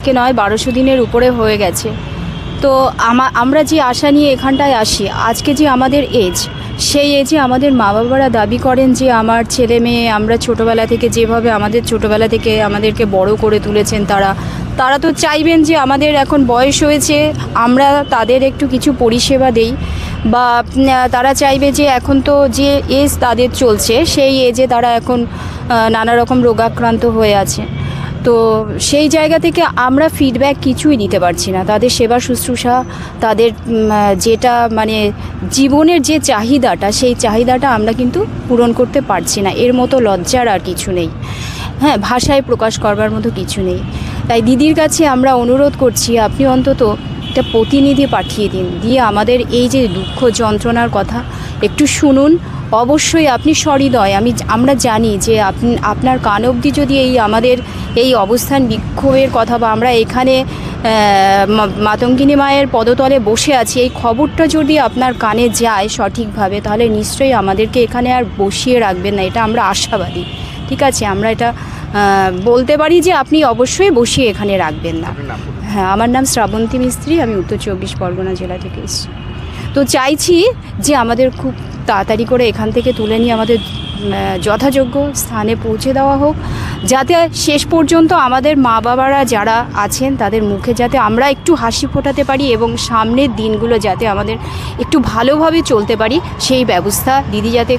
কে নয় 1200 দিনের উপরে হয়ে গেছে। তো আমরা যে আশা নিয়ে এখানটায় আসি, আজকে যে আমাদের এজ, সেই এজে আমাদের মা বাবারা দাবি করেন যে আমার ছেলে মেয়ে, আমরা ছোটোবেলা থেকে যেভাবে আমাদের ছোটোবেলা থেকে আমাদেরকে বড় করে তুলেছেন তারা তো চাইবেন যে আমাদের এখন বয়স হয়েছে, আমরা তাদের একটু কিছু পরিষেবা দেই, বা তারা চাইবে যে এখন তো যে এজ তাদের চলছে সেই এজে তারা এখন নানা রকম রোগাক্রান্ত হয়ে আছে। তো সেই জায়গা থেকে আমরা ফিডব্যাক কিছুই দিতে পারছি না। তাদের সেবা শুশ্রূষা, তাদের যেটা মানে জীবনের যে চাহিদাটা, সেই চাহিদাটা আমরা কিন্তু পূরণ করতে পারছি না। এর মতো লজ্জার আর কিছু নেই, হ্যাঁ, ভাষায় প্রকাশ করবার মতো কিছু নেই। তাই দিদির কাছে আমরা অনুরোধ করছি, আপনি অন্তত একটা প্রতিনিধি পাঠিয়ে দিন, দিয়ে আমাদের এই যে দুঃখ যন্ত্রণার কথা একটু শুনুন। অবশ্যই আপনি সহৃদয়, আমরা জানি যে আপনার কান অবধি যদি আমাদের এই অবস্থান বিক্ষোভের কথা, বা আমরা এখানে মাতঙ্গিনী মায়ের পদতলে বসে আছি, এই খবরটা যদি আপনার কানে যায় সঠিকভাবে, তাহলে নিশ্চয়ই আমাদেরকে এখানে আর বসিয়ে রাখবেন না, এটা আমরা আশাবাদী। ঠিক আছে, আমরা এটা বলতে পারি যে আপনি অবশ্যই বসিয়ে এখানে রাখবেন না। হ্যাঁ, আমার নাম শ্রাবন্তী মিস্ত্রি, আমি উত্তর 24 পরগনা জেলা থেকে এসেছি। তো চাইছি যে আমাদের খুব তাড়াতাড়ি করে এখান থেকে তুলে নিয়ে আমাদের যথাযোগ্য স্থানে পৌঁছে দেওয়া হোক, যাতে শেষ পর্যন্ত আমাদের মা বাবারা যারা আছেন তাদের মুখে যাতে আমরা একটু হাসি ফোটাতে পারি, এবং সামনের দিনগুলো যাতে আমাদের একটু ভালোভাবে চলতে পারি, সেই ব্যবস্থা দিদি যাতে